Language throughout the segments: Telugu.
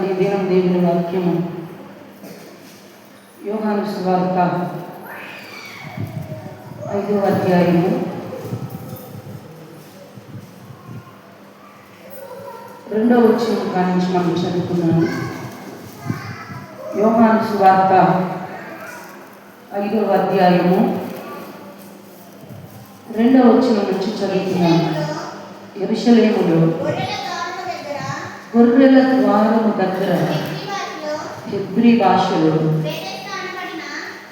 ఈ దినం దేవుని వాక్యము యోహాను సువార్త 5వ అధ్యాయము 2వ వచనం కానించి మనం చదువుకున్నాము. యోహాను సువార్త 5వ అధ్యాయము 2వ వచనం నుంచి చదువుకున్నాము. యెరూషలేములో గొర్రెల ద్వారము దగ్గర హెబ్రీ భాషలో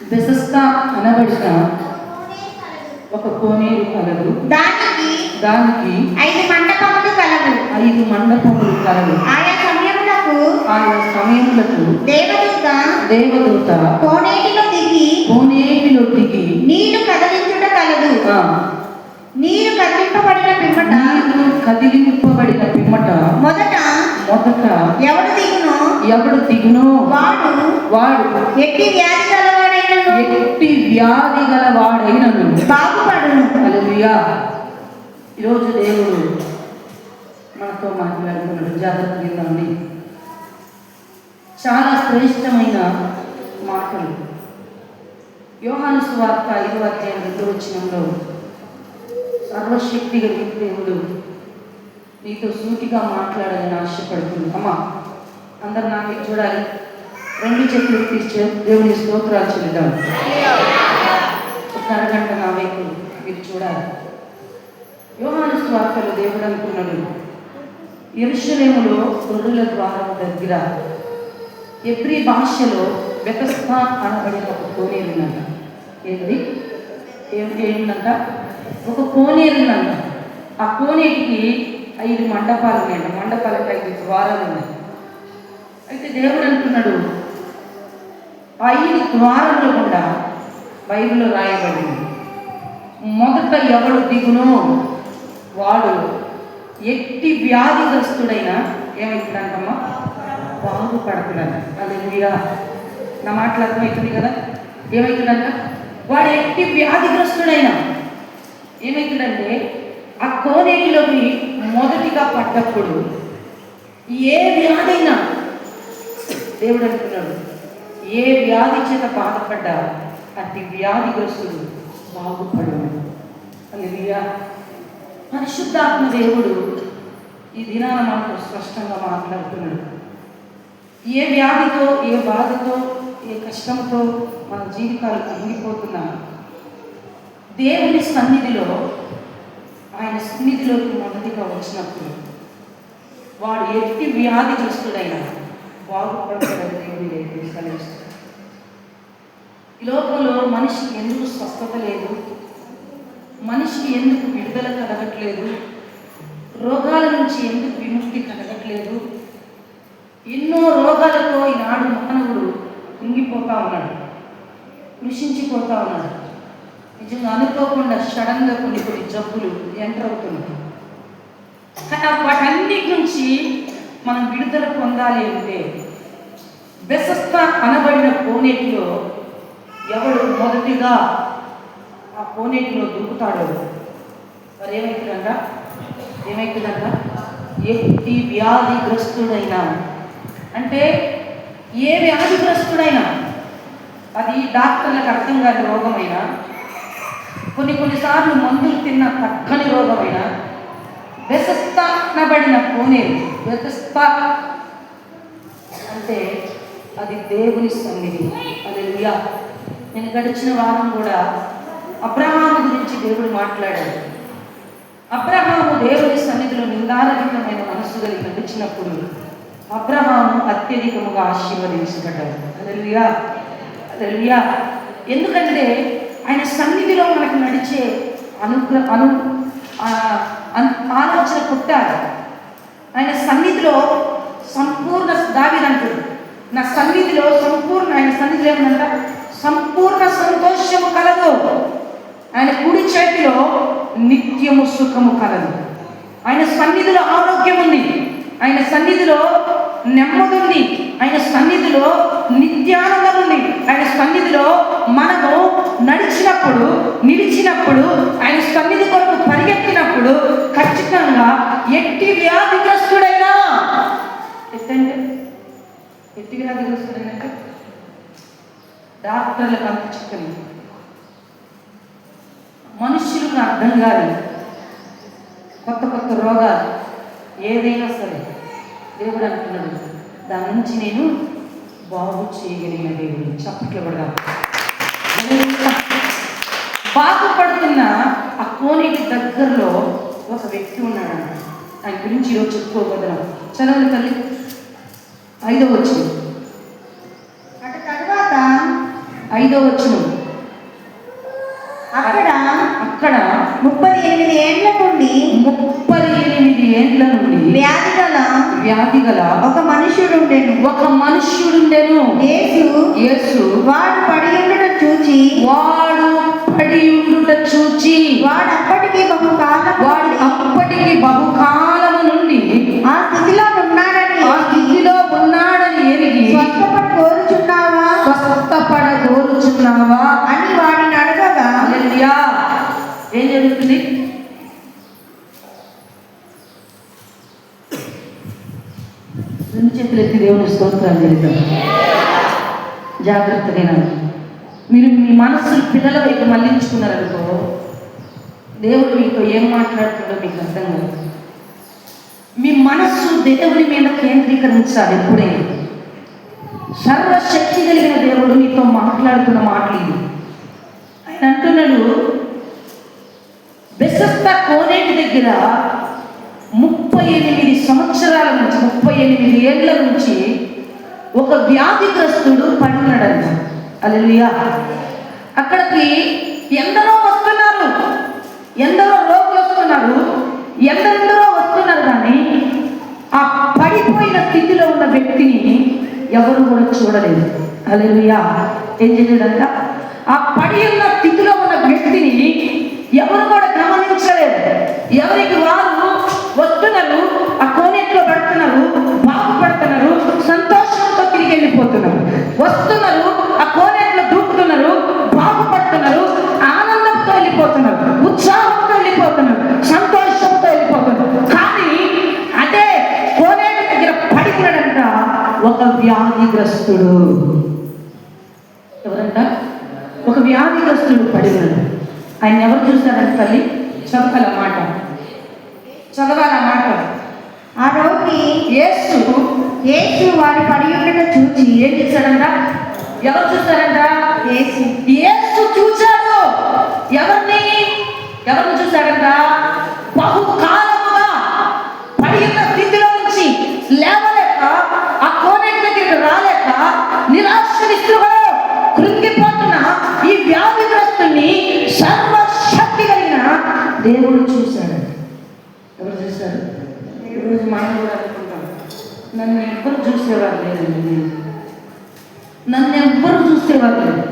బెతెస్దా అనబడిన ఒక కోనేరు కలదు. దానికి 5 మండపములు కలవు. ఆయా సమయములకు దేవదూత కోనేటిలో దిగి నీరు కదిలించుట కలదు. నీరు కదిలింపబడిన పిమ్మట మొదట ఎవడు దిగునో వాడు ఎట్టి వ్యాధి గలవాడైనను బాగుపడును. హల్లెలూయా. ఈరోజు దేవుడు మనతో మాట్లాడుతున్నాడు. జాగ్రత్త విందామని. చాలా శ్రేష్టమైన మాటలు. యోహాను సువార్త 5వ అధ్యాయం 2వ వచనంలో సర్వశక్తి కలిగిన దేవుడు నీతో సూటిగా మాట్లాడాలని ఆశపడుతుంది. అమ్మా, అందరు నా మీకు చూడాలి. 2 చేతులు తీర్చే దేవుని స్తోత్రాలు చెల్లిద్దాం. ఒక అరగంట నా వైపు మీరు చూడాలి. యోహాను సువార్తలో దేవుడు అనుకున్నాడు, యెరూషలేములో గొర్రెల ద్వారం దగ్గర హెబ్రీ భాషలో బెతెస్దా అనబడిన ఒక కోనేరునంట. ఏంటంట? ఒక కోనేరునంట. ఆ కోనేటికి 5 మండపాలు ఉన్నాయంట. మండపాలకు 5 ద్వారాలు ఉన్నాయి. అయితే దేవుడు అంటున్నాడు, 5 ద్వారాల గుండా బైబిల్లో రాయబడింది, మొదట ఎవడు దిగునో వాడు ఎట్టి వ్యాధిగ్రస్తుడైనా ఏమవుతుందంటమ్మా? బాగుపడుతున్నాడు. హల్లెలూయా. నా మాటలు అర్థమవుతుంది కదా? ఏమవుతుందంట? వాడు ఎట్టి వ్యాధిగ్రస్తుడైనా ఏమవుతుందంటే, ఆ కోనేటిలోకి మొదటిగా పడ్డప్పుడు ఏ వ్యాధైనా దేవుడు అంటున్నాడు, ఏ వ్యాధి చేత బాధపడ్డా అట్టి వ్యాధిగ్రస్తుడు బాగుపడు. హల్లెలూయా. పరిశుద్ధాత్మ దేవుడు ఈ దినాన మనకు స్పష్టంగా మాట్లాడుతున్నాడు. ఏ వ్యాధితో, ఏ బాధతో, ఏ కష్టంతో మన జీవితాలు కుంగిపోతున్నా దేవుని సన్నిధిలో, ఆయన సన్నిధిలోకి మొదటిగా వచ్చినప్పుడు వాడు ఎట్టి వ్యాధిగ్రస్తుడైనా బాగుపడతాడని దేవుని సెలవిస్తాడు. ఈ లోకంలో మనిషికి ఎందుకు స్వస్థత లేదు, మనిషికి ఎందుకు విడుదల కలగట్లేదు, రోగాల నుంచి ఎందుకు విముక్తి కలగట్లేదు? ఎన్నో రోగాలతో ఈనాడు మానవుడు కుంగిపోతా ఉన్నాడు, కృషించిపోతా ఉన్నాడు. నిజంగా అనుకోకుండా సడన్గా కొన్ని జబ్బులు ఎంటర్ అవుతున్నాయి. వాటన్నిటి నుంచి మనం విడుదల పొందాలి అంటే బెతెస్దా అనబడిన కోనేటిలో ఎవడు మొదటిగా ఆ కోనేటిలో దూకుతాడో మరి ఏమవుతుందంట? ఎట్టి వ్యాధిగ్రస్తుడైనా, అంటే ఏ వ్యాధిగ్రస్తుడైనా, అది డాక్టర్లకు అర్థం కాని రోగమైనా, కొన్నిసార్లు మందులు తిన్న తగ్గని రోగమైనా, బెతెస్దా అనబడిన కోనేరు, బెతెస్దా అంటే అది దేవుని సన్నిధి. హల్లెలూయా. నేను గడిచిన వారం కూడా అబ్రహాము గురించి దేవుడు మాట్లాడాడు. అబ్రహాము దేవుని సన్నిధిలో నిందారహితమైన మనస్సు కలిగి నడిచినప్పుడు అబ్రహాము అత్యధికముగా ఆశీర్వదించబడ్డాడు. హల్లెలూయా. హల్లెలూయా. ఎందుకంటే ఆయన సన్నిధిలో మనకు నడిచే ఆలోచన పుట్టాలి. ఆయన సన్నిధిలో సంపూర్ణ దావీదంటుడు, నా సన్నిధిలో ఆయన సన్నిధిలో ఏమన్నంట? సంపూర్ణ సంతోషము కలదు, ఆయన కుడి చేతిలో నిత్యము సుఖము కలదు. ఆయన సన్నిధిలో ఆరోగ్యం ఉంది, ఆయన సన్నిధిలో నెమ్మది ఉంది, ఆయన సన్నిధిలో నిత్యానందం ఉంది. ఆయన సన్నిధిలో మనము నడిచినప్పుడు, నిలిచినప్పుడు, ఆయన సన్నిధి కొరకు పరిగెత్తినప్పుడు ఖచ్చితంగా ఎట్టి వ్యాధిగ్రస్తుడైనా, ఎట్టంటే ఎట్టి వ్యాధిగ్రస్తుడు ఏంటంటే డాక్టర్లకు అంత చిక్కని, మనుషులకు అర్థం కాదు, కొత్త కొత్త రోగాలు ఏదైనా సరే దేవుడు అంటున్నాడు, దాని నుంచి నేను బాగు చేయగలిగిన దేవుడు. చప్పట్లు పడగా బాగుపడుతున్న ఆ కోనేటి దగ్గరలో ఒక వ్యక్తి ఉన్నాడంట. ఆయన గురించి ఈరోజు చెప్పుకోబోతున్నాం. చదవండి తల్లి, 5వ వచనం. అటు తరువాత 5వ వచనం. అక్కడ 38 ఏండ్ల నుండి వ్యాధి గల ఒక మనుష్యుడుండెను. యేసు వాడు పడి ఉండుట చూచి వాడు అప్పటికి బహుకాలము నుండి ఆ స్థితిలో ఉన్నాడని ఎరిగి స్వస్థపడ కోరుచున్నావా అని వాడిని అడగగా, ఏం జరుగుతుంది? రెండు చేతులు ఎత్తి దేవుని స్తోత్రాలు చేద్దాం. జాగ్రత్తగా మీరు మీ మనస్సు పిల్లల వైపు మళ్ళించుకున్నారనుకో, దేవుడు మీతో ఏం మాట్లాడుతుందో మీకు అర్థం కాదు. మీ మనస్సు దేవుని మీద కేంద్రీకరించాలి. ఎప్పుడైనా సర్వశక్తి కలిగిన దేవుడు మీతో మాట్లాడుతున్న మాటలు ఇవి. ఆయన అంటున్నాడు, బెతెస్దా కోనేటి దగ్గర 38 సంవత్సరాల నుంచి 38 ఏళ్ల నుంచి ఒక వ్యాధిగ్రస్తుడు పడినాడంట. హల్లెలూయా. అక్కడికి ఎందరో వస్తున్నారు, ఎందరో రోగులు వస్తున్నారు, ఎందరెందరో వస్తున్నారు. కానీ ఆ పడిపోయిన స్థితిలో ఉన్న వ్యక్తిని ఎవరు కూడా చూడలేదు. హల్లెలూయా. ఏం చేయలేదంట? ఆ పడి ఉన్న స్థితిలో ఉన్న వ్యక్తిని ఎవరు కూడా గమనించలేదు. ఎవరికి వారు వస్తున్నారు, ఆ కోనేట్లో పడుతున్నారు, బాగుపడుతున్నారు, సంతోషంతో తిరిగి వెళ్ళిపోతున్నారు. వస్తున్నారు, ఆ కోనేట్లో దూకుతున్నారు, బాగుపడుతున్నారు, ఆనందంతో వెళ్ళిపోతున్నారు, ఉత్సాహంతో వెళ్ళిపోతున్నారు, సంతోషంతో వెళ్ళిపోతున్నారు. కానీ అదే కోనేటి దగ్గర పడిపోయాడంట ఒక వ్యాధిగ్రస్తుడు. ఎవరంట? ఒక వ్యాధిగ్రస్తుడు పడిపోయాడు. ఆయన ఎవరు చూస్తారంట తల్లి? చదవాల మాట. ఆ రోగి యేసు వాడి పడి ఉండట చూచి ఏం చేశాడంట? ఎవరు చూస్తారంట? యేసు చూశాడు. ఎవరిని చూశాడంట? బహుకాలముగా పడి ఉన్న స్థితిలో నుంచి లేవలేక, ఆ కోనేటి దగ్గరికి రాలేక, నిరాశ నిస్పృహలో కృంగిపోతున్న ఈ వ్యాధిగ్రస్తుని సర్వశక్తి కలిగిన దేవుడు చూశాడు. ఎవరు చూశారు? ఈరోజు మనం కూడా అనుకుంటాం, నన్ను ఎవ్వరు చూసేవారు లేదండి, నన్ను ఎవ్వరు చూసేవారు లేదు,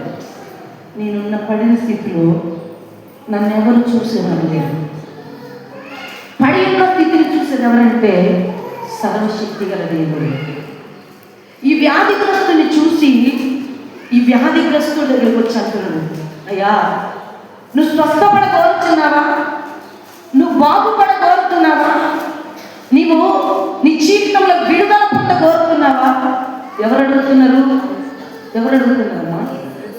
నేనున్న పడిన స్థితిలో నన్ను ఎవరు చూసేవారు లేదు. పడి ఉన్న స్థితిని చూసేది ఎవరంటే సర్వశక్తి గల దేవుడు. ఈ వ్యాధిగ్రస్తుని చూసి ఈ వ్యాధిగ్రస్తుడి దగ్గరికి వచ్చి అంటున్నాడు, అయ్యా నువ్వు స్వస్థపడ కోరుతున్నావా? నువ్వు బాగుపడ కోరుతున్నావా? నీవు నీ జీవితంలో విడుదల పొంద కోరుతున్నావా? ఎవరు అడుగుతున్నారమ్మా?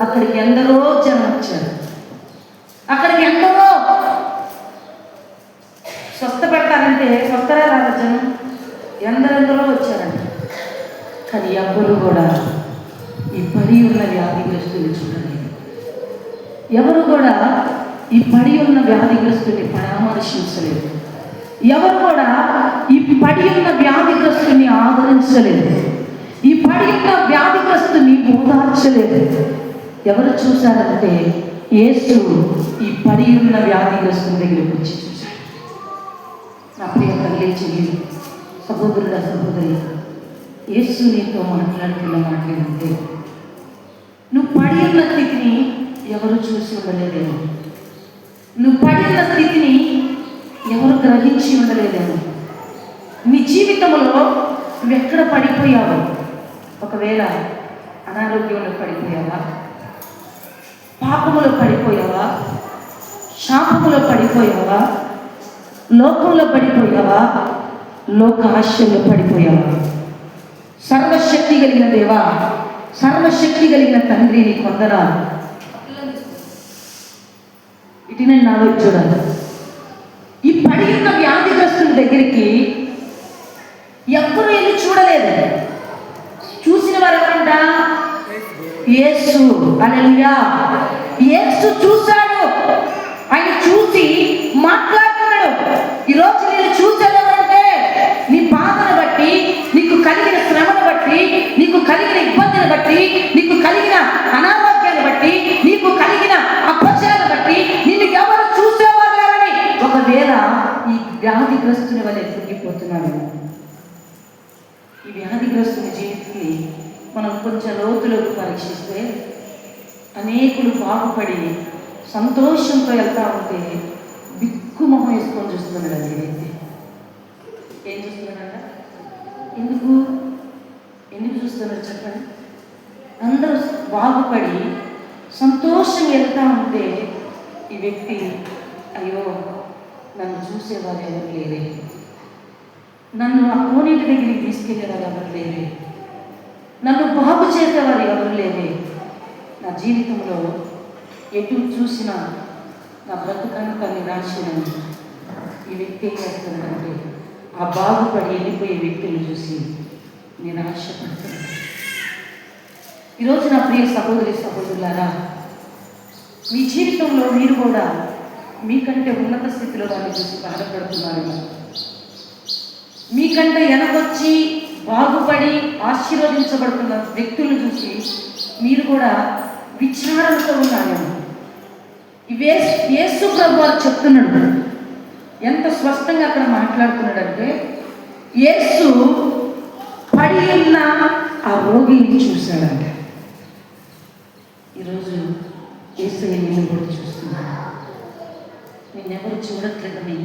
అక్కడికి ఎందరో జనం వచ్చారు. అక్కడికి ఎందరో స్వస్థపడతారంటే స్వస్థరా రాల జనం ఎందరెందరో వచ్చారంట. కానీ ఎవ్వరు కూడా ఈ పడి ఉన్న వ్యాధిగ్రస్తుని చూడలేదు. ఎవరు కూడా ఈ పడి ఉన్న వ్యాధిగ్రస్తుని పరామర్శించలేదు. ఎవరు కూడా ఈ పడి ఉన్న వ్యాధిగ్రస్తుని ఆదరించలేదు. ఈ పడి ఉన్న వ్యాధిగ్రస్తుని ఓదార్చలేదు. ఎవరు చూశారంటే యేసు ఈ పడి ఉన్న వ్యాధిగ్రస్తుని దగ్గరికి వచ్చి చూశాడు. నా ప్రియ తల్లి, చెల్లి, సహోదరుల సహోదరి, యేసు నీతో మాట్లాడుతున్న మాట్లాడితే నువ్వు పడి ఉన్న స్థితిని ఎవరు చూసి ఉండలేదేమో, నువ్వు పడి ఉన్న స్థితిని ఎవరు గ్రహించి ఉండలేదేమో. నీ జీవితంలో నువ్వెక్కడ పడిపోయావో, ఒకవేళ అనారోగ్యంలో పడిపోయావా, పాపములో పడిపోయావా, శాపములో పడిపోయావా, లోకంలో పడిపోయావా, లోక ఆశల్లో పడిపోయావా, సర్వశక్తి కలిగిన దేవా, సర్వశక్తి కలిగిన తండ్రి, నీ వందనాలు. ఇటు నేను నాలో చూడాలి. ఈ పడి ఉన్న వ్యాధిగ్రస్తుల దగ్గరికి ఎవ్వరూ వెళ్ళి చూడలేదు. చూసిన వారు ఎవరంట? యేసు. హల్లెలూయా. యేసు చూశాడు. ఆయన చూసి మాట్లాడుతున్నాడు. ఈరోజు నేను చూసేది ఎవరంటే, నీ బాధను బట్టి, నీకు కలిగిన శ్రమను బట్టి, నీకు కలిగిన ఇబ్బందిని బట్టి, నీకు కలిగిన అనారోగ్యాన్ని బట్టి, నీకు కలిగిన అపజయాన్ని బట్టి నిన్ను ఎవరు చూసేవారు లేరని ఒకవేళ ఈ వ్యాధిగ్రస్తుని వల్ల తగ్గిపోతున్నాడు. ఈ వ్యాధిగ్రస్తుని జీవితాన్ని మనం కొంచెం లోతులోకి పరీక్షిస్తే అనేకులు బాగుపడి సంతోషంతో వెళ్తా ఉంటే దిక్కుమొహం వేసుకొని చూస్తున్నాడు. అది వ్యక్తి ఏం చూస్తున్నాడంట? ఎందుకు చూస్తున్నారు చెప్పండి? అందరూ బాగుపడి సంతోషంగా వెళ్తా ఉంటే ఈ వ్యక్తి, అయ్యో నన్ను చూసేవారు ఎవరు లేరే, నన్ను ఆ కోనేటి దగ్గరికి తీసుకెళ్ళేవారు ఎవరు లేరే, నన్ను బాగు చేసేవారు ఎవరు లేరే, నా జీవితంలో ఎటు చూసినా నా బ్రతుకంతా నిరాశను. ఈ వ్యక్తి ఏం చేస్తున్నాడంటే ఆ బాగుపడి వెళ్ళిపోయే వ్యక్తిని చూసి నిరాశపడుతున్నాడు. ఈరోజు నా ప్రియ సహోదరి సహోదరులారా, మీ జీవితంలో మీరు కూడా మీకంటే ఉన్నత స్థితిలో వారిని చూసి బాధపడుతున్నారు. మీకంటే వెనకొచ్చి బాగుపడి ఆశీర్వదించబడుతున్న వ్యక్తులను చూసి మీరు కూడా విచారణతో ఉన్నారు. యేసు ప్రభు వారు చెప్తున్నాడు, ఎంత స్పష్టంగా అక్కడ మాట్లాడుతున్నాడంటే, యేసు పడి ఉన్న ఆ రోగిని చూశాడంట. ఈరోజు యేసయ్య నిన్ను కూడా చూస్తున్నాడు. నిన్నెవరు చూడట్లేదని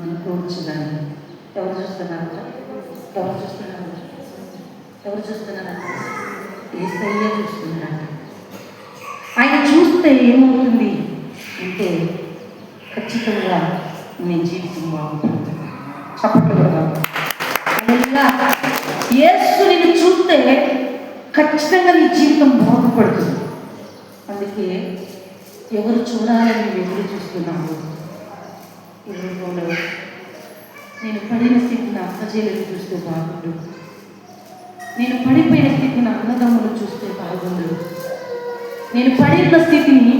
అనుకోవచ్చు. దాన్ని ఎవరు చూస్తున్నారంట? ఎవరు చూస్తున్నారంట? యేసయ్య చూస్తున్నారంట. ఆయన చూస్తే ఏమవుతుంది అంటే ఖచ్చితంగా నీ జీవితం బాగుంటుంది. చప్పట్లు. యేసు నిన్ను చూస్తే ఖచ్చితంగా నీ జీవితం బాగుపడుతుంది. అందుకే ఎవరు చూడాలని ఎదురు చూస్తున్నావు? ఈ రోజులో నేను పడిన స్థితిని అక్కజేలను చూస్తే బాగుండు, నేను పడిపోయిన స్థితిని అన్నదమ్ములు చూస్తే బాగుండు, నేను పడిన స్థితిని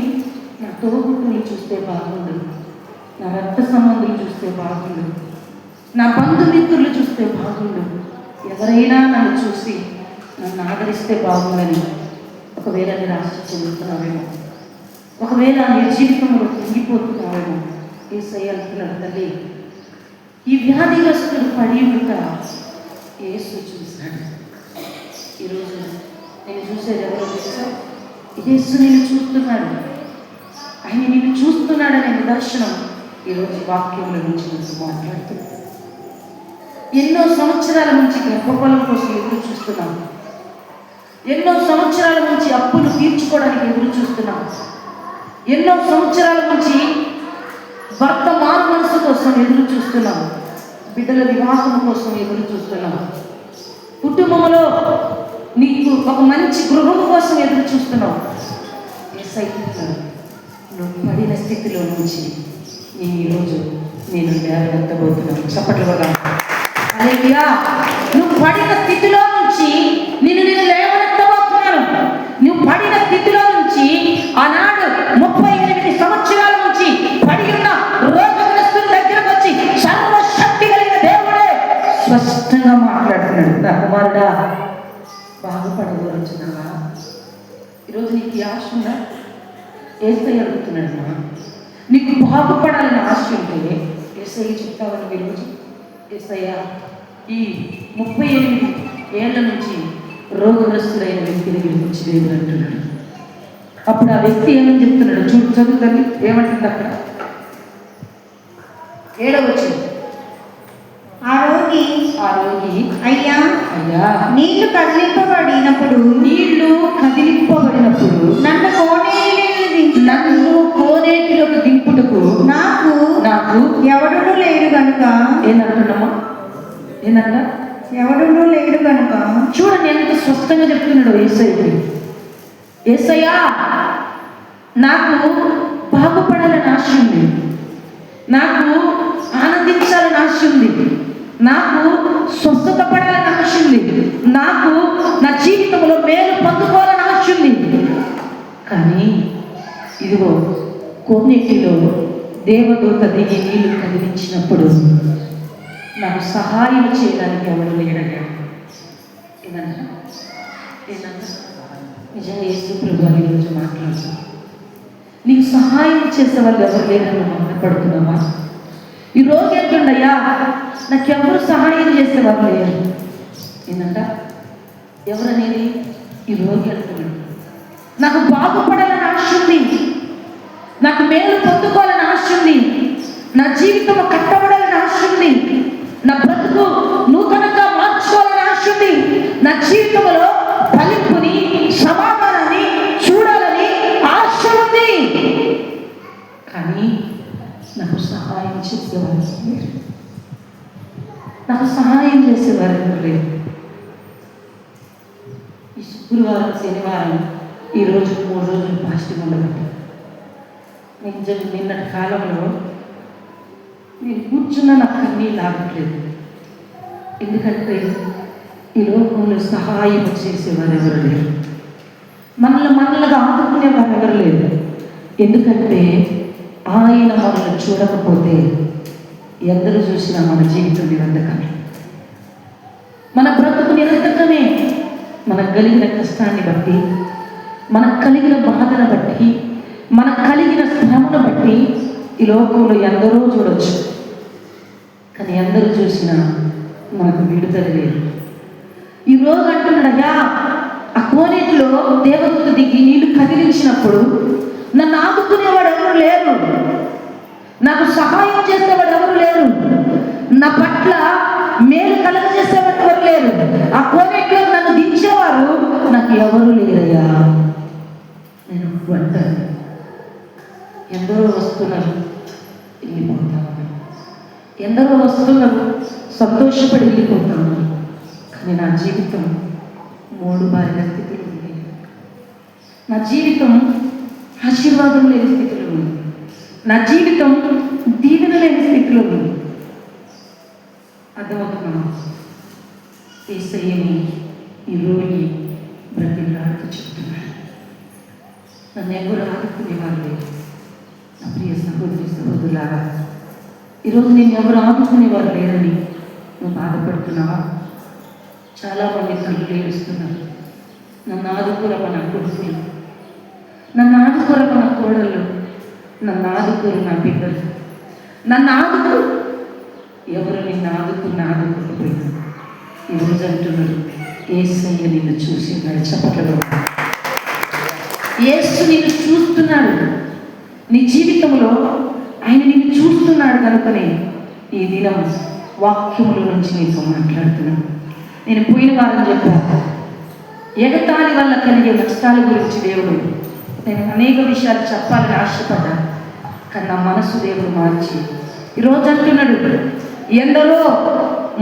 నా తోబుట్టుని చూస్తే బాగుండు, నా రక్త సంబంధులు చూస్తే బాగుండు, నా బంధుమిత్రులు చూస్తే బాగుండు, ఎవరైనా నన్ను చూసి నన్ను ఆదరిస్తే బాగుందని ఒకవేళ నిరాశ చెందుతున్నావేమో, ఒకవేళ నీ జీవితంలో తిరిగిపోతున్నావేమో, యేసయ్య అంటున్నాడు, తల్లి ఈ వ్యాధిగ్రస్తుడు పడి ఉంట యేసు చూశాడు. ఈరోజు నేను చూసేది ఎవరో తెలుసా? యేసు నిన్ను చూస్తున్నాడు. ఆయన నిన్ను చూస్తున్నాడనే నిదర్శనం ఈరోజు వాక్యంలో నుంచి నేను మాట్లాడుతున్నాను. ఎన్నో సంవత్సరాల నుంచి గర్భఫలం కోసం ఎదురు చూస్తున్నాం. ఎన్నో సంవత్సరాల నుంచి అప్పులు తీర్చుకోవడానికి ఎదురు చూస్తున్నాం. ఎన్నో సంవత్సరాల నుంచి భర్త మారు మనసు కోసం ఎదురు చూస్తున్నాం. బిడ్డల వివాహం కోసం ఎదురు చూస్తున్నాం. కుటుంబంలో నీకు ఒక మంచి గృహం కోసం ఎదురు చూస్తున్నావు. నువ్వు పడిన స్థితిలో నుంచి నేను ఈరోజు లేవనెత్తబోతున్నాను. చప్పట్లు కూడా. హల్లెలూయా. నువ్వు పడిన స్థితిలో నుంచి నేను లేవనెత్తబోతున్నాను. నువ్వు పడిన స్థితిలో నుంచి ఆనాడు 38 సంవత్సరాల నుంచి పడి ఉన్న రోగగ్రస్తుల దగ్గరకు వచ్చి సర్వశక్తి కలిగిన దేవుడే స్పష్టంగా మాట్లాడుతున్నాడు. నా కుమారుడా, బాగుపడగలుగుతున్నావా? ఈరోజు నీకు ఈ ఆశ ఉందా? యేసయ్య అడుగుతున్నాడు. నీకు బాగుపడాలని ఆశ ఉంటే యేసయ్య చెప్తావని ఈరోజు. యేసయ్య ఈ 38 ఏళ్ల నుంచి రోగగ్రస్తుడైన వ్యక్తి దగ్గరికి వచ్చి దేవుడు అంటున్నాడు. అప్పుడు ఆ వ్యక్తి ఏమని చెప్తున్నాడు చదువుతుంది. ఏమంటుంది అక్కడ? 7వ వచనం. ఆ రోగి అయ్యా నీళ్లు కదిలింపబడినప్పుడు నన్ను కోనేటిలోకి దింపుటకు నాకు ఎవడును లేడు గనుక. ఏంటంటున్నామా? ఏంటంట? ఎవడునూ లేడు కనుక. చూడండి ఎంత స్పష్టంగా చెప్తున్నాడు యేసయ్య. యేసయ్యా, నాకు బాగుపడాలని ఆశ ఉంది, నాకు ఆనందించాలని ఆశ ఉంది, నాకు స్వస్థత పడాలని ఆశ ఉంది, నాకు నా జీవితంలో మేలు పొందుకోవాలని ఆశ ఉంది. కానీ ఇదిగో కొన్నిటిలో దేవదూత దిగి నీళ్లు కదిలించినప్పుడు నాకు సహాయం చేయడానికి ఎవరు లేడగా. ఏదన్నా నిజంగా యేసు ప్రభు అని ఈరోజు మాట్లాడుతున్నాను. నీకు సహాయం చేసే వాళ్ళు ఎవరు లేరని బాధపడుతున్నావా? ఈరోజు ఏంటండయ్యా, నాకెవరు సహాయం చేసేవారు లేరు. ఏంటంట ఎవరనేది ఈరోజు అంటున్నాడు. నాకు బాగుపడాలని ఆశ ఉంది, నాకు మేలు పొందుకోవాలని ఆశ ఉంది, నా జీవితం కట్టబడాలని ఆశ ఉంది, నా బ్రతుకు నూతనంగా మార్చుకోవాలని ఆశ ఉంది, నా జీవితంలో ఫలింపుని సమాధానాన్ని చూడాలని ఆశ ఉంది. కానీ నాకు సహాయం చేసేవారు లేరు, నాకు సహాయం చేసేవారు ఎవరు లేరు. ఈ శుక్రవారం శనివారం ఈరోజు 3 రోజులు ఫాస్టింగ్ ఉండబట్టారు. నిన్నటి కాలంలో నేను కూర్చున్న నాకు కన్నీళ్ళు ఆగట్లేదు. ఎందుకంటే ఈ లోకంలో సహాయం చేసేవారు ఎవరు లేరు, మనల్ని ఆదుకునేవారు ఎవరు లేరు. ఎందుకంటే ఆయన మనల్ని చూడకపోతే ఎందరు చూసినా మన జీవితం నిరంతకమే, మన బ్రతుకు నిరంతకమే. మనకు కలిగిన కష్టాన్ని బట్టి, మనకు కలిగిన బాధను బట్టి, మనకు కలిగిన శ్రమను బట్టి ఈ లోకంలో ఎందరో చూడొచ్చు, కానీ ఎందరూ చూసినా మనకు విడుదల లేదు. ఈరోజు అంటున్నాడయ్యా, ఆ కోనేటిలో దేవదూత దిగి నీళ్లు కదిలించినప్పుడు నన్ను ఆదుకునేవాడు ఎవరు లేరు, నాకు సహాయం చేసేవాడు ఎవరు లేరు, నా పట్ల మేలు కలగజేసేవాడు ఎవరు లేరు, ఆ కోనేటిలో నన్ను దించేవారు నాకు ఎవరు లేరయ్యా. నేను ఒంటరి. ఎందరో వస్తున్నారు, వెళ్ళిపోతాను, ఎందరో వస్తున్నారు, సంతోషపడి వెళ్ళిపోతాను. కానీ నా జీవితం 3 బారిన స్థితిలో ఉంది, నా జీవితం ఆశీర్వాదం లేని స్థితిలో ఉంది, నా జీవితం దీవెన లేని స్థితిలో ఉంది. అర్థమవుతున్నాను. యేసయ్యని ఈరోజు బ్రతిలాడుతూ చెప్తున్నాడు, నన్ను ఎవరు ఆదుకునేవారు లేదు. నా ప్రియ సహోదరి సహోదరులారా, ఈరోజు నేను ఎవరు ఆదుకునేవారు లేరని నువ్వు బాధపడుతున్నావా? చాలామంది తల్లులు ఏడుస్తున్నారు, నన్ను ఆదుకోరమ్మ నా కొడుకులు, నన్ను ఆదుకోరమ్మ నా కోడళ్ళు, నన్ను ఆదుకోరు నా బిడ్డలు, నన్ను ఆదుకో. ఎవరు నిన్ను ఆదుకోకపోయినా ఈరోజు అంటున్నారు, యేసయ్య నిన్ను చూసినాడు. చెప్పట్లేదు, యేసు నిన్ను చూస్తున్నాడు. నీ జీవితంలో ఆయన నిన్ను చూస్తున్నాడు కనుకనే ఈ దినం వాక్యముల నుంచి నీతో మాట్లాడుతున్నాను. నేను పోయిన వారం చెప్పాను, ఎగతాళి వల్ల కలిగే నష్టాల గురించి దేవుడు, నేను అనేక విషయాలు చెప్పాలని ఆశపడ్డాను, కానీ నా మనసు దేవుడు మార్చి ఈరోజు అంటున్నాడు, ఎందరో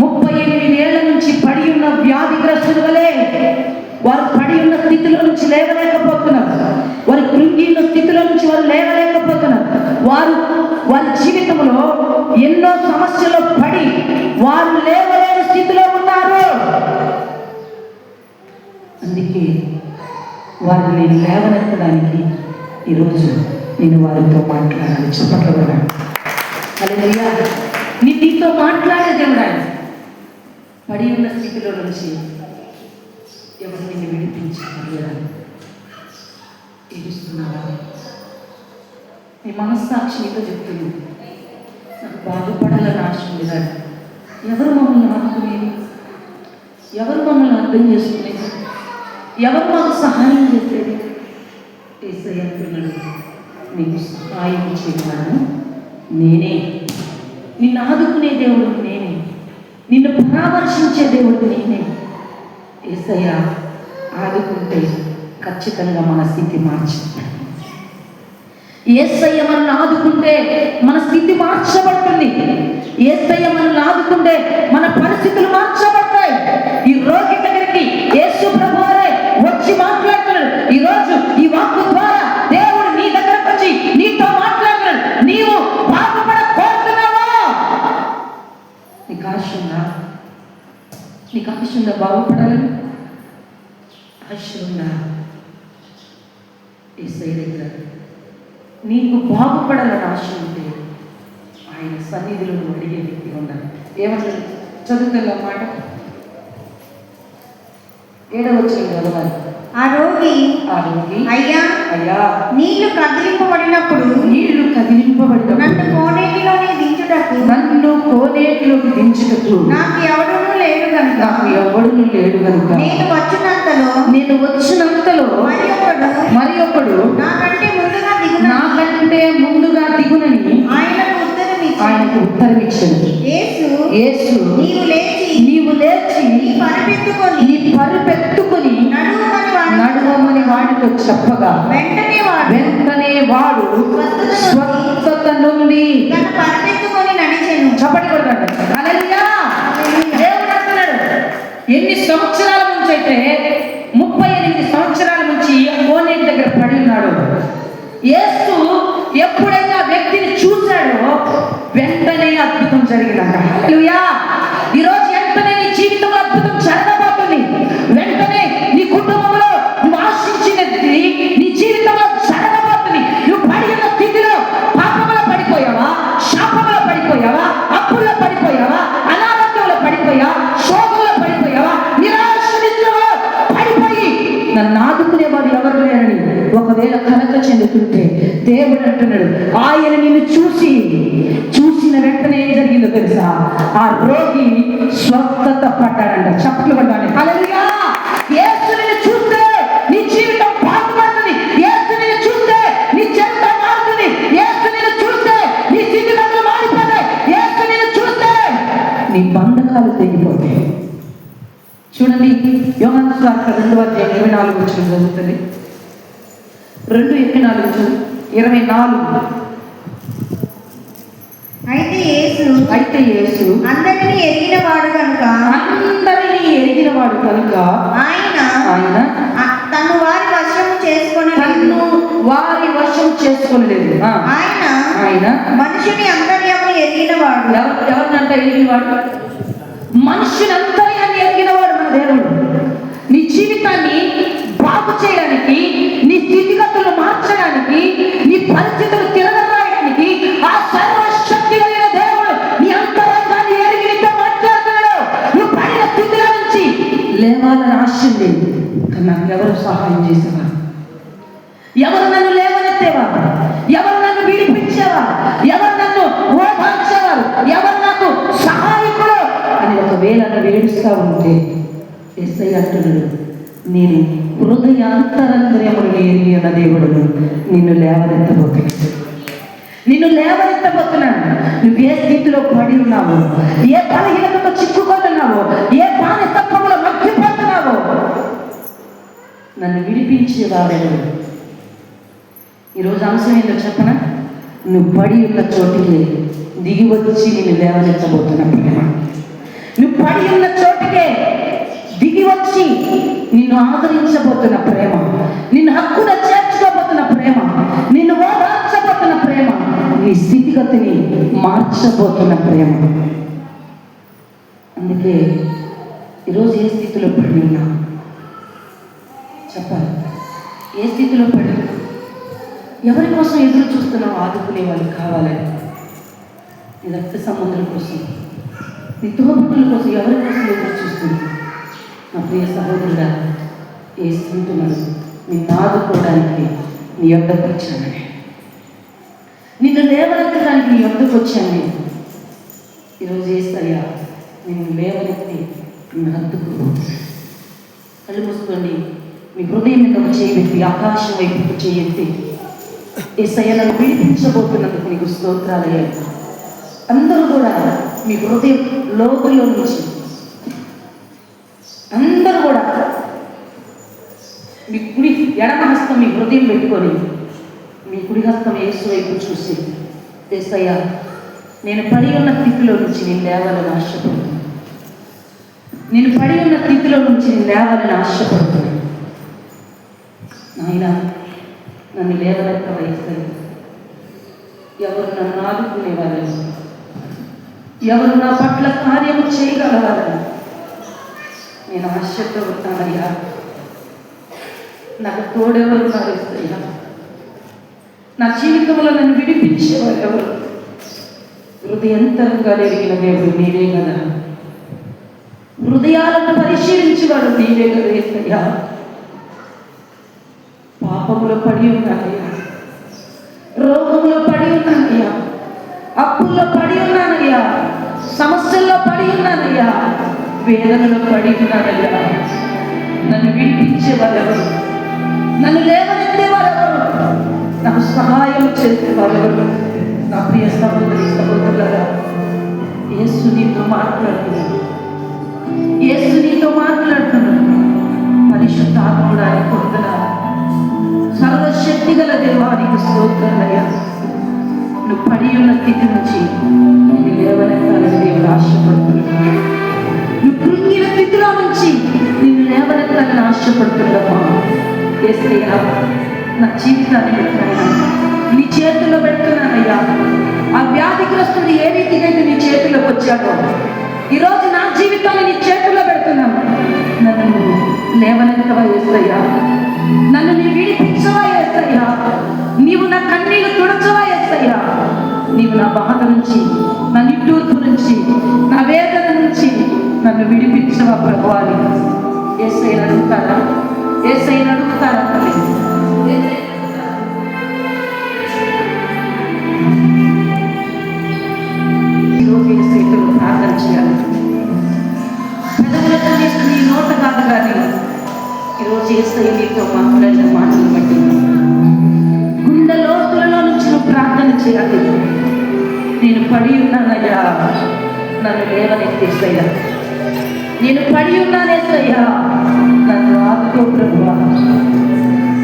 38 ఏళ్ల నుంచి పడి ఉన్న వ్యాధిగ్రస్తుల వలె వారు పడి ఉన్న స్థితిలో నుంచి లేవలేకపోతున్నారు, వారి కృంగిన స్థితిలో నుంచి వారు లేవలేకపోతున్నారు. వారి జీవితంలో ఎన్నో సమస్యలు పడి వారు లేవలేని స్థితిలో ఉన్నారు. అందుకే వారిని నేను లేవనెత్తడానికి ఈరోజు నేను వారితో మాట్లాడాలి. చెప్పట్లేదు హల్లెలూయా. నీతో మాట్లాడే దేవుడు ఆయన. పడి ఉన్న స్థితిలో నుంచి ఎవరు నిన్ను విడిపించారు? ఏడుస్తున్నావా? నీ మనస్సాక్షి నీతో చెప్తుంది, నాకు బాగుపడాలని ఆశ ఉంది కానీ ఎవరు మమ్మల్ని ఆదుకునేది, ఎవరు మమ్మల్ని అర్థం చేసుకునేది, ఎవరు మాకు సహాయం చేసేది? యేసయ్య అంటున్నాడు, నీకు సహాయం చేయగలను నేనే, నిన్ను ఆదుకునే దేవుడు నేనే, నిన్ను పరామర్శించే దేవుడు నేనే. యేసయ్య ఆదుకుంటే ఖచ్చితంగా మన స్థితి మార్చుతాడు. యేసయ్య మనల్ని ఆదుకుంటే మన స్థితి మార్చబడుతుంది. యేసయ్య మనల్ని ఆదుకుంటే మన పరిస్థితులు మార్చబడతాయి. ఆశ ఉందా? యేసయ్య దగ్గర నీకు బాగుపడాలని ఆశ ఉంటే ఆయన సన్నిధిలో నువ్వు అడిగే వ్యక్తి ఉండాలి. ఏమన్నా చదువుతున్న మాట 7వ వచనం చదవాలి. ఆ రోగి అయ్యా అయ్యా నీళ్లు కదిలింపబడినప్పుడు నన్ను కోనేటిలోకి దించుటకు నాకు ఎవడునూ లేడు కనుక నేను వచ్చినంతలో మరి ఒకడు నాకంటే ముందుగా దిగునని ఆయనకు ఉత్తరమిచ్చాను. యేసు నీవు లేచి నీ పరుపెత్తుకొని నడువమని వాడితో చెప్పగా వెంటనే వాడు స్వస్థత నుండి చప్పటి కొడతాడు. హల్లెలూయా. దేవుడు అంటున్నాడు, ఎన్ని సంవత్సరాల నుంచి అయితే 38 సంవత్సరాల నుంచి కోనేటి దగ్గర పడి ఉన్నాడు. యేసు ఎప్పుడైతే ఆ వ్యక్తిని చూశాడో వెంటనే అద్భుతం జరిగిందంట. హల్లెలూయా. ఈరోజు వెంటనే నీ జీవితంలో అద్భుతం జరగబోతుంది. వెంటనే నీ కుటుంబంలో నువ్వు ఆశించినది నీ జీవితంలో జరగబోతుంది. నువ్వు పడి ఉన్న స్థితిలో పాపంలో పడిపోయావా, శాపంలో పడిపోయావా, అప్పుల్లో పడిపోయావా, అనారోగ్యంలో పడిపోయావా, శోకంలో పడిపోయావా, నిరాశ నిద్రలో పడిపోయి నన్ను ఆదుకునేవాడు ఎవరు లేరని ఒకవేళ కలక చెందుతుంటే దేవుడు అంటున్నాడు, ఆయన నిన్ను చూసిన వెంటనే ఏం జరిగిందో తెలుసా? ఆ రోగి స్వస్థత పడ్డాడంట. చప్పట్లు పడ్డాడు. హల్లెలూయా. యేసు నిన్ను చూస్తే నీ జీవితం బాగుపడుతుంది. యేసు నిన్ను చూస్తే నీ జీవితం మారుతుంది. యేసు నిన్ను చూస్తే నీ స్థితిగతులు మారిపోతాయి. యేసు నిన్ను చూస్తే నీ బంధకాలు తెగిపోతాయి. చూడండి, యోహాను సువార్త 2:24 వచనం చదువుతుంది. 2:24 24. అయితే యేసు అందరినీ ఎరిగినవాడు కనుక ఆయన తను వారి వశం చేసుకోలేదు. ఆయన మనుషుని అంతర్యాన్ని ఎరిగినవాడు. ఎవరినంత ఎరిగినవాడు? మనుషుని అంతర్యాన్ని ఎరిగినవాడు మన దేవుడు. నీ జీవితాన్ని బాగు చేయడానికి, నీ స్థితిగతులు మార్చడానికి, నీ పరిస్థితులు తిరగరాయడానికి ఆ సర్వశక్తి కలిగిన దేవుడు నీ అంతరంగాన్ని ఎరిగి నీతో మాట్లాడుతున్నాడు. నువ్వు పడిన స్థితిలో నుంచి లేవాలని ఆశ లేదు, కానీ నాకు ఎవరు సహాయం చేసేవారు? ఎవరు నన్ను లేవనెత్తేవారు? ఎవరు నన్ను విడిపించేవారు? ఎవరు నన్ను ఓదార్చేవారు? ఎవరు నాకు సహాయకుడు అని ఒకవేళ నన్ను ఏడుస్తూ ఉంటే యేసయ్య అంటున్నాడు, నేను హృదయాంతరంద్రియమును ఎరిగి ఉన్న దేవుడును నిన్ను లేవనెత్తబోతున్నాను. నువ్వు ఏ స్థితిలో పడి ఉన్నావో, ఏ బలహీనతతో చిక్కుకుంటున్నావో, ఏ బానిసత్వంలో మగ్గిపోతున్నావో నన్ను విడిపించేవాడు. ఈరోజు అంశం ఏంటో చెప్పనా? నువ్వు పడి ఉన్న చోటికి దిగి వచ్చి నేను లేవనెత్తబోతున్నా ప్రేమ. నువ్వు పడి ఉన్న చోటికే దిగి వచ్చి నిన్ను ఆదరించబోతున్న ప్రేమ, నిన్ను హక్కున చేర్చుకోబోతున్న ప్రేమ, నిన్ను ఓదార్చబోతున్న ప్రేమ, నీ స్థితిగతిని మార్చబోతున్న ప్రేమ. అందుకే ఈరోజు ఏ స్థితిలో పడి ఉన్నా చెప్పాలి. ఏ స్థితిలో పడి ఎవరి కోసం ఎదురు చూస్తున్నావు? ఆదుకునే వాళ్ళు కావాలని, నీ రక్త సంబంధుల కోసం, నీ తోబుట్టుల కోసం ఎవరి కోసం ఎదురు చూస్తున్నావు? నా ప్రియ సహోదరుడా, ఏ స్థితిలో నిన్ను ఆదుకోవడానికి నీ యొద్దకు వచ్చాను, నిన్ను లేవనెత్తడానికి నీ యొద్దకు వచ్చాను. ఈరోజు యేసయ్యా నిన్ను లేవనెత్తి నిన్ను హత్తుకు. కళ్ళు మూసుకోండి. మీ హృదయం మీద ఒక చేయి పెట్టి ఆకాశం వైపు చేయెత్తి, యేసయ్యా నన్ను విడిపించబోతున్నందుకు నీకు స్తోత్రాలయ్యా. అందరూ కూడా మీ హృదయం లోతులో నుంచి అందరూ కూడా మీ కుడి ఎడమ హస్తం మీ హృదయం పెట్టుకొని మీ కుడి హస్తం యేసు వైపు చూసి, యేసయ్యా నేను పడి ఉన్న స్థితిలో నుంచి నేను లేవాలని ఆశపడుతున్నాను. నేను పడి ఉన్న స్థితిలో నుంచి నేను లేవాలని ఆశపడుతున్నాను. నాయన నన్ను లేవలెత్త వయసు. ఎవరు నన్ను ఆదుకునేవారు? ఎవరు నా పట్ల కార్యము చేయగలవారు? నేను ఆశతో ఉంటానయ్యా. నాకు తోడెవరున్నారు యేసయ్యా? నా జీవితంలో నన్ను విడిపించేవారు ఎవరు? హృదయంతరంగా ఎరిగిన దేవుడు నీవే కదా. హృదయాలను పరిశీలించేవాడు నీవే కదా యేసయ్యా. పాపంలో పడి ఉన్నానయ్యా, రోగంలో పడి ఉన్నానయ్యా, అప్పుల్లో పడి ఉన్నానయ్యా, సమస్యల్లో పడి ఉన్నానయ్యా, వేదనలో పడి ఉన్నానయ్యా. నన్ను విడిపించేవారెవరు? నన్ను లేవనెత్తేవారెవరు? నాకు సహాయం చేసేవారెవరు? నా ప్రియ సహోదరి సహోదరులారా, యేసు నీతో మాట్లాడుతున్నాడు. యేసు నీతో మాట్లాడుతున్నాడు. పరిశుద్ధాత్ముడు ఆయన పొందనాలి. సర్వశక్తి గల దేవానికి స్తోత్రాలయ్యా. నువ్వు పడి ఉన్న స్థితి నుంచి నేను లేవనెత్తాలని దేవుడు ఆశపడుతున్నాడు. నువ్వు కృంగిన స్థితిలో నుంచి నిన్ను లేవనెత్తాలని ఆశపడుతున్నావా? యేసయ్యా, నా జీవితాన్ని పెట్టాను, నీ చేతుల్లో పెడుతున్నానయ్యా. ఆ వ్యాధిగ్రస్తుడు ఏ రీతిగా నీ చేతుల్లోకి వచ్చాడో ఈరోజు నా జీవితాన్ని నీ చేతుల్లో పెడుతున్నాను. నన్ను లేవనెత్తవా యేసయ్యా? నన్ను నీ విడిపించవా యేసయ్యా? నీవు నా కన్నీళ్లు తుడచవా యేసయ్యా? నీవు నా బాధ నుంచి, నా నిట్టూర్పు నుంచి, నా వేదన నుంచి నన్ను విడిపించవా ప్రభువాని యేసయ్యను అడుగుతారా? యేసయ్యను అడుగుతారా? ఈరోజు యేసయ్యతో ప్రార్థన చేయాలి. పెదవులతో నీ నోట కాదు కానీ ఈరోజు యేసయ్య నీతో మాట్లాడిన మాటలు బట్టి గుండె లోతులలో నుంచి నువ్వు ప్రార్థన చేయాలి. నేను పడి ఉన్నానయ్యా, నన్ను లేవనెత్తేసయ్యా. నేను పడి ఉన్నానేసయ్యా, నన్ను ఆదుకో ప్రభువా.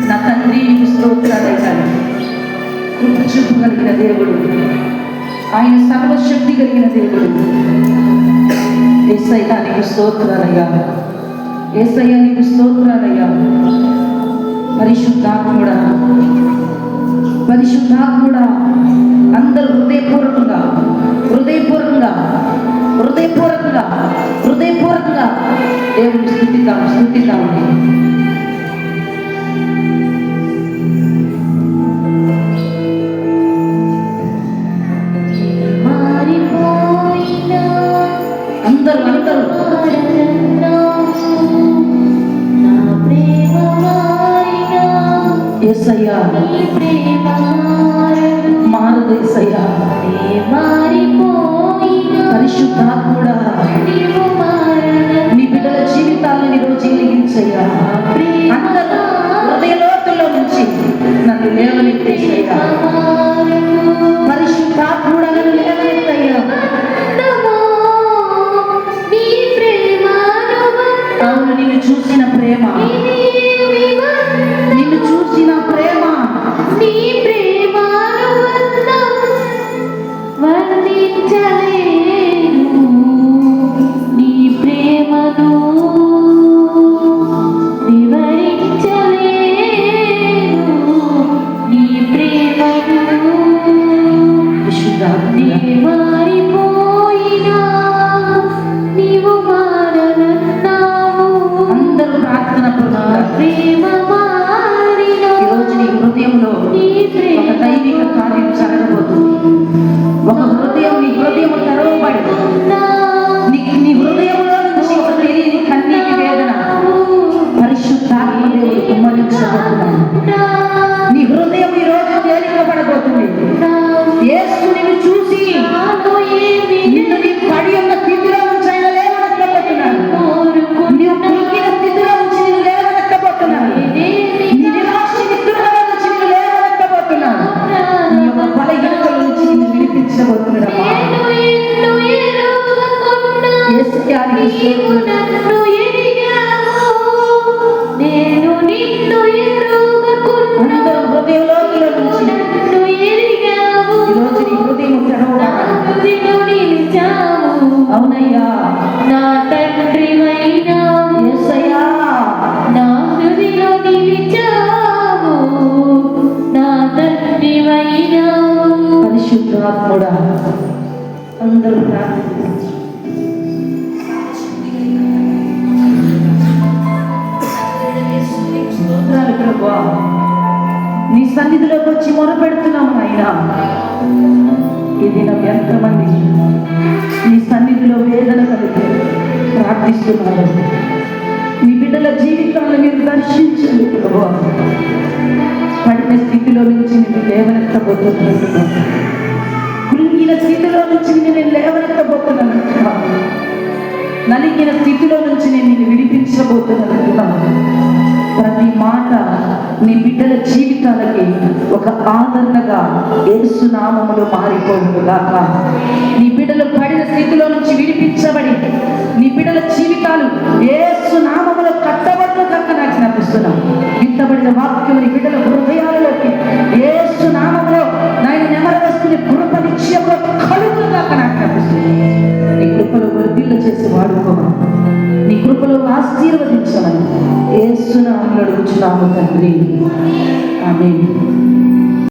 నా తండ్రి నీకు స్తోత్రాలయ్యా. కృప చూపగలిగిన దేవుడు, ఆయన సర్వశక్తి కలిగిన దేవుడు. యేసయ్యా నీకు స్తోత్రాలయ్యా. యేసయ్యా నీకు స్తోత్రాలయ్యా. పరిశుద్ధాత్ముడా, పరిశుద్ధాత్ముడా, అందరూ హృదయపూర్వకంగా హృదయపూర్వకంగా హృదయపూర్వకంగా హృదయపూర్వకంగా దేవుని స్తుతిద్దామండి. అందరూ అందరూ యేసయ్యా మారదు. యేసయ్యా పరిశుద్ధాత్ముడా, నీ బిడ్డల జీవితాలను ఈరోజు వెలిగించయ్యా. అందరూ హృదయ లోతుల్లో నుంచి నన్ను లేవనెత్తేసయ్యా. పరిశుద్ధాత్ముడా, నన్ను లేవనెత్తయ్యా. అవును, నిన్ను చూసిన ప్రేమ, నిన్ను చూసిన ప్రేమ, నీ ప్రేమను వర్ణించలేను, నీ ప్రేమను వివరించలేను, నీ ప్రేమను మారిపోయినా నీవు మారనన్నావు. అందరూ ప్రార్థన ప్రేమ మారినా ఈరోజు నీ హృదయంలో ఒక దైవిక కార్యం జరగబోతుంది. ఒక హృదయం, నీ హృదయం తెరవబడి నీ హృదయంలో నుంచి ఒక తెలియని కన్నీటి వేదన పరిశుద్ధాత్మ దేవుడు కుమ్మరించబోతున్నాడు. నీ హృదయం ఈరోజు తేలికపడబోతుంది. యేసు నిన్ను చూసి నిన్ను నీ పడి ఉన్న స్థితిలో నుంచి ఆయన లేవనెత్తబోతున్నాడు. నీవు కృంగిన స్థితిలో నుంచి నిన్ను లేవనెత్తబోతున్నాడు. నీ నిరాశ నిద్రలో నుంచి నిన్ను లేవనెత్తబోతున్నాడు. నీ యొక్క బలహీనతల నుంచి నిన్ను విడిపించబోతున్నాడు. నేను నిన్ను ఎరుగకున్నా, అందరూ హృదయంలోతుల నుంచి నన్ను ఎరిగావు, ఈరోజు నీ హృదయం తెరవబడాలి. నిలిచావు. అవునయ్యా, నా తండ్రివైనావు, యేసయ్యా, నా హృదయంలో నిలిచావు, నా తండ్రివైనావు. పరిశుద్ధాత్ముడా, అందరూ ప్రార్థించండి. స్తోత్రాలు ప్రభు. నీ సన్నిధిలోకి వచ్చి మొరపెడుతున్నాము నాయనా. ఇది నాకు ఎంతమంది నీ సన్నిధిలో వేదన కలిగి ప్రార్థిస్తున్నారు. నీ బిడ్డల జీవితాలను మీరు దర్శించండి ప్రభువా. పడిన స్థితిలో నుంచి నేను లేవనెత్తబోతున్నాను. కృంగిన స్థితిలో నుంచి నేను లేవనెత్తబోతున్నాను. నలిగిన స్థితిలో నుంచి నేను నిన్ను విడిపించబోతున్నాను. ప్రతి మాట నీ బిడ్డల జీవితాలకి ఒక ఆదరణగా యేసు నామములో మారిపోవుగాక. నీ బిడ్డలు పడిన స్థితిలో నుంచి విడిపించబడి నీ బిడ్డల జీవితాలు యేసు నామములో కట్టబడుగాక నాకు జ్ఞాపిస్తున్నాను. విత్తబడిన వాక్యం నీ బిడ్డల హృదయాలలోకి యేసు నామములో నాయన నెమరవేస్తున్న కృప నిశ్చయంలో కలుగుగాక నాకు జ్ఞాపిస్తున్నాను. నీ కృపలో వృద్ధిల్ల చేసి వాడుకోమని, నీ కృపలో ఆశీర్వదించమని యేసు నామములో అడుగుచున్నాము తండ్రి. ఆమేన్.